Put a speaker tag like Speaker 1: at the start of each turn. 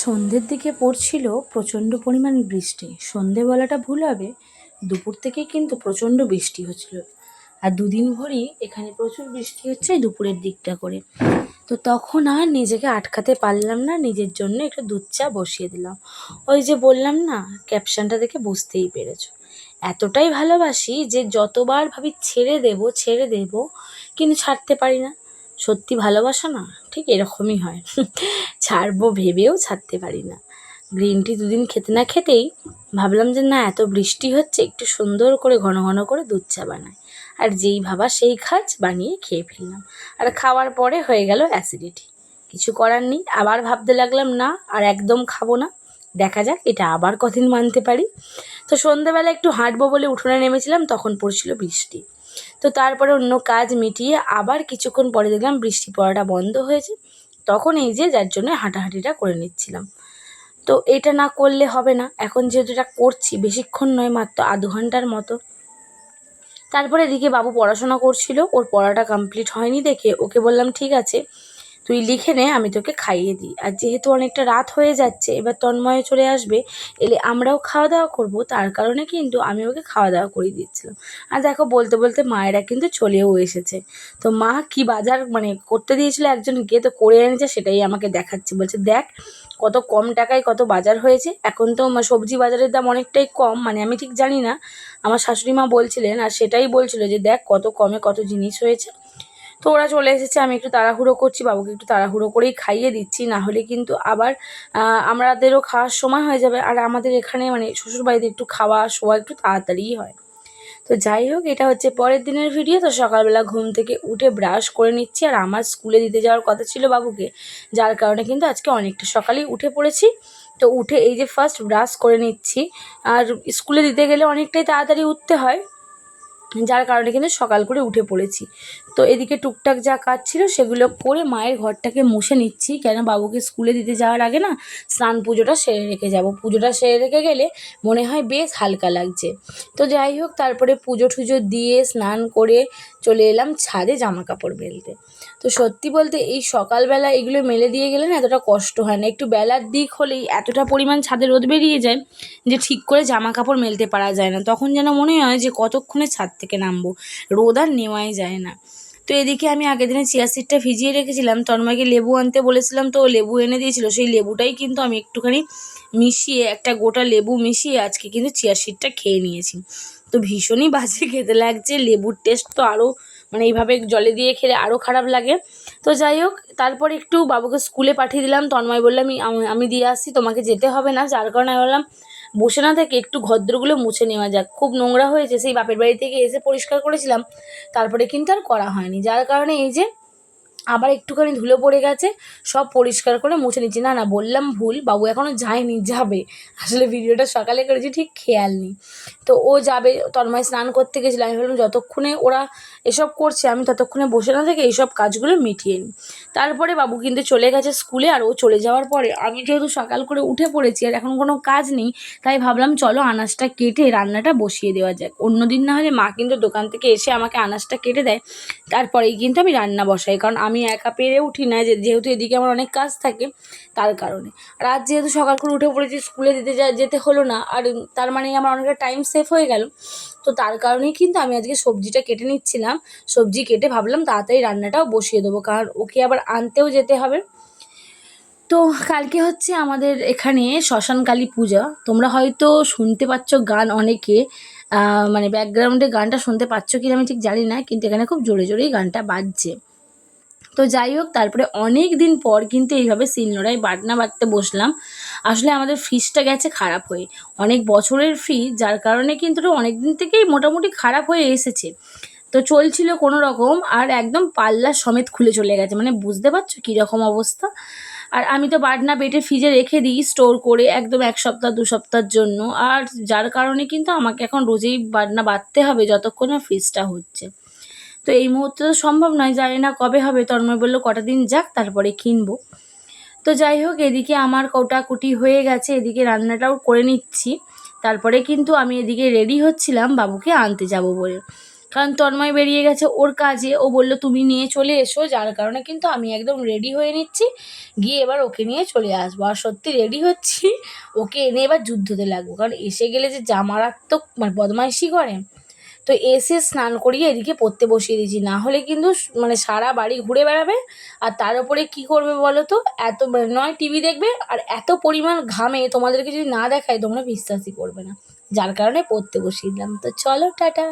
Speaker 1: সন্ধ্যের দিকে পড়ছিল প্রচণ্ড পরিমাণ বৃষ্টি। সন্ধে বলাটা ভুল হবে, দুপুর থেকে কিন্তু প্রচণ্ড বৃষ্টি হচ্ছিল। আর দুদিন ভরই এখানে প্রচুর বৃষ্টি হচ্ছে এই দুপুরের দিকটা করে। তো তখন আর নিজেকে আটকাতে পারলাম না, নিজের জন্য একটু দুধ চা বসিয়ে দিলাম। ওই যে বললাম না, ক্যাপশনটা দেখে বুঝতেই পেরেছো, এতটাই ভালোবাসি যে যতবার ভাবি ছেড়ে দেব কিন্তু ছাড়তে পারি না। সত্যি ভালোবাসা না ঠিক এরকমই হয়, ছাড়বো ভেবেও ছাড়তে পারি না। গ্রিন টি দুদিন খেতে না খেতেই ভাবলাম যে না, এত বৃষ্টি হচ্ছে, একটু সুন্দর করে ঘন ঘন করে দুধ চা বানাই। আর যেই ভাবা সেই কাজ, বানিয়ে খেয়ে ফেললাম। আর খাওয়ার পরে হয়ে গেল অ্যাসিডিটি। কিছু করার নেই, আবার ভাবতে লাগলাম না আর একদম খাবো না, দেখা যাক এটা আবার কদিন মানতে পারি। তো সন্ধেবেলা একটু হাঁটবো বলে উঠোনে নেমেছিলাম, তখন পড়ছিল বৃষ্টি। তো তারপরে অন্য কাজ মিটিয়ে আবার কিছুক্ষণ পরে দেখলাম বৃষ্টি পড়াটা বন্ধ হয়েছে। তখন এই যে যার জন্য হাঁটাহাঁটিটা করে নিচ্ছিলাম। তো এটা না করলে হবে না, এখন যেহেতু এটা করছি, বেশিক্ষণ নয়, মাত্র আধ ঘন্টার মতো। তারপরে এদিকে বাবু পড়াশোনা করছিল, ওর পড়াটা কমপ্লিট হয়নি দেখে ওকে বললাম ঠিক আছে তুই লিখে নে, আমি তোকে খাইয়ে দিই। আর যেহেতু অনেকটা রাত হয়ে যাচ্ছে, এবার তন্ময় চলে আসবে, এলে আমরাও খাওয়া দাওয়া করব, তার কারণে কিন্তু আমি ওকে খাওয়া দাওয়া করিয়ে দিচ্ছিলাম। আর দেখো বলতে বলতে মায়েরা কিন্তু চলেও এসেছে। তো মা কি বাজার করতে দিয়েছিল একজনকে, তো করে এনেছে, সেটাই আমাকে দেখাচ্ছে, বলছে দেখ কত কম টাকায় কত বাজার হয়েছে। এখন তো সবজি বাজারের দাম অনেকটাই কম, আমি ঠিক জানি না, আমার শাশুড়ি মা বলছিলেন, আর সেটাই বলছিল যে দেখ কত কমে কত জিনিস হয়েছে। তো ওরা চলে এসেছে, আমি একটু তাড়াহুড়ো করছি, বাবুকে একটু তাড়াহুড়ো করেই খাইয়ে দিচ্ছি, না হলে কিন্তু আবার আমাদেরও খাওয়ার সময় হয়ে যাবে। আর আমাদের এখানে শ্বশুরবাড়িতে একটু খাওয়া শোয়া একটু তাড়াতাড়িই হয়। তো যাই হোক, এটা হচ্ছে পরের দিনের ভিডিও। তো সকালবেলা ঘুম থেকে উঠে ব্রাশ করে নিচ্ছি, আর আমার স্কুলে দিতে যাওয়ার কথা ছিল বাবুকে, যার কারণে কিন্তু আজকে অনেকটা সকালেই উঠে পড়েছি। তো উঠে এই যে ফার্স্ট ব্রাশ করে নিচ্ছি, আর স্কুলে দিতে গেলে অনেকটাই তাড়াতাড়ি উঠতে হয়, যার কারণে কিন্তু সকাল করে উঠে পড়েছি। তো এদিকে টুকটাক যা কাজ ছিল সেগুলো করে মায়ের ঘরটাকে মুছে নিচ্ছি, কেন বাবুকে স্কুলে দিতে যাওয়ার আগে না স্নান পুজোটা সেরে রেখে যাব। পুজোটা সেরে রেখে গেলে মনে হয় বেশ হালকা লাগছে। তো যাই হোক, তারপরে পুজো টুজো দিয়ে স্নান করে চলে এলাম ছাদে জামা কাপড় মেলতে। তো সত্যি বলতে এই সকালবেলা এগুলো মেলে দিয়ে গেলে না এতটা কষ্ট হয় না, একটু বেলার দিক হলেই এতটা পরিমাণ ছাদে রোদ বেরিয়ে যায় যে ঠিক করে জামা কাপড় মেলতে পারা যায় না। তখন যেন মনে হয় যে কতক্ষণে ছাদ থেকে নামবো, রোদ আর নেওয়াই যায় না। তো এদিকে আমি আগের দিনে চিয়া সিডটা ভিজিয়ে রেখেছিলাম, তন্ময়কে লেবু আনতে বলেছিলাম, তো ও লেবু এনে দিয়েছিল, সেই লেবুটাই কিন্তু আমি একটুখানি মিশিয়ে, একটা গোটা লেবু মিশিয়ে আজকে কিন্তু চিয়া সিডটা খেয়ে নিয়েছি। তো ভীষণই বাজে খেতে লাগছে, লেবুর টেস্ট তো আরও এইভাবে জলে দিয়ে খেলে আরও খারাপ লাগে। তো যাই হোক, তারপর একটু বাবুকে স্কুলে পাঠিয়ে দিলাম। তন্ময় বললাম আমি দিয়ে আসছি, তোমাকে যেতে হবে না, যার কারণে আমি বললাম বসে না থেকে একটু ঘরদোরগুলো মুছে নেওয়া যাক, খুব নোংরা হয়েছে, সেই বাপের বাড়ি থেকে এসে পরিষ্কার করেছিলাম, তারপরে কিন্তু আর করা হয়নি, যার কারণে এই যে আবার একটুখানি ধুলো পড়ে গেছে, সব পরিষ্কার করে মুছে নিচ্ছি। না না, বললাম ভুল, বাবু এখনও যায়নি, যাবে, আসলে ভিডিওটা সকালে করেছি ঠিক খেয়াল নেই। তো ও যাবে, তন্ময় স্নান করতে গেছিলো, আমি ভাবলাম যতক্ষণে ওরা এসব করছে আমি ততক্ষণে বসে না থেকে এইসব কাজগুলো মিটিয়ে নিই। তারপরে বাবু কিন্তু চলে গেছে স্কুলে, আর ও চলে যাওয়ার পরে আমি যেহেতু সকাল করে উঠে পড়েছি আর এখন কোনো কাজ নেই, তাই ভাবলাম চলো আনাজটা কেটে রান্নাটা বসিয়ে দেওয়া যাক। অন্যদিন না হলে মা কিন্তু দোকান থেকে এসে আমাকে আনাজটা কেটে দেয়, তারপরেই কিন্তু আমি রান্না বসাই, কারণ আমি একা পেরে উঠি না, যেহেতু এদিকে আমার অনেক কাজ থাকে, তার কারণে। আর আজ যেহেতু সকাল করে উঠে পড়েছি, স্কুলে যেতে হলো না, আর তার আমার অনেকটা টাইম সেভ হয়ে গেল। তো তার কারণেই কিন্তু আমি আজকে সবজিটা কেটে নিচ্ছিলাম, সবজি কেটে ভাবলাম তাড়াতাড়ি রান্নাটাও বসিয়ে দেবো, কারণ ওকে আবার আনতেও যেতে হবে। তো কালকে হচ্ছে আমাদের এখানে শ্মশানকালী পূজা, তোমরা হয়তো শুনতে পাচ্ছ গান অনেকে, ব্যাকগ্রাউন্ডে গানটা শুনতে পাচ্ছ কি আমি ঠিক জানি না, কিন্তু এখানে খুব জোরে জোরেই গানটা বাজছে। তো যাই হোক, তারপরে অনেক দিন পর কিন্তু এইভাবে শিলনোড়ায় বাটনা বাটতে বসলাম। আসলে আমাদের ফ্রিজটা গেছে খারাপ হয়ে, অনেক বছরের ফ্রিজ, যার কারণে কিন্তু অনেক দিন থেকেই মোটামুটি খারাপ হয়ে এসেছে। তো চলছিল কোনো রকম, আর একদম পাল্লা সমেত খুলে চলে গেছে, বুঝতে পারছো কীরকম অবস্থা। আর আমি তো বাটনা বেটে ফ্রিজে রেখে দিই স্টোর করে একদম 1 সপ্তাহ 2 সপ্তাহের জন্য, আর যার কারণে কিন্তু আমাকে এখন রোজেই বাটনা বাটতে হবে যতক্ষণ না ফ্রিজটা হচ্ছে। তো এই মুহূর্তে তো সম্ভব নয়, জানি না কবে হবে, তন্ময় বললো কটা দিন যাক তারপরে কিনবো। তো যাই হোক, এদিকে আমার কোটাকুটি হয়ে গেছে, এদিকে রান্নাটাও করে নিচ্ছি, তারপরে কিন্তু আমি এদিকে রেডি হচ্ছিলাম বাবুকে আনতে যাব বলে। কারণ তন্ময় বেরিয়ে গেছে ওর কাজে, ও বললো তুমি নিয়ে চলে এসো, যার কারণে কিন্তু আমি একদম রেডি হয়ে নিচ্ছি, গিয়ে এবার ওকে নিয়ে চলে আসবো। আর সত্যি রেডি হচ্ছি, ওকে এনে এবার যুদ্ধতে লাগবো, কারণ এসে গেলে যে যা মারাত্মক মানে বদমাইশি করে। তো এসে স্নান করিয়ে এদিকে পড়তে বসিয়ে দিয়েছি, না হলে কিন্তু মানে সারা বাড়ি ঘুরে বেড়াবে। আর তার উপরে কী করবে বলো তো, এত নয় টিভি দেখবে, আর এত পরিমাণ ঘামে তোমাদেরকে যদি না দেখায় তোমরা বিশ্বাসই করবে না, যার কারণে পড়তে বসিয়ে দিলাম। তো চলো টাটা।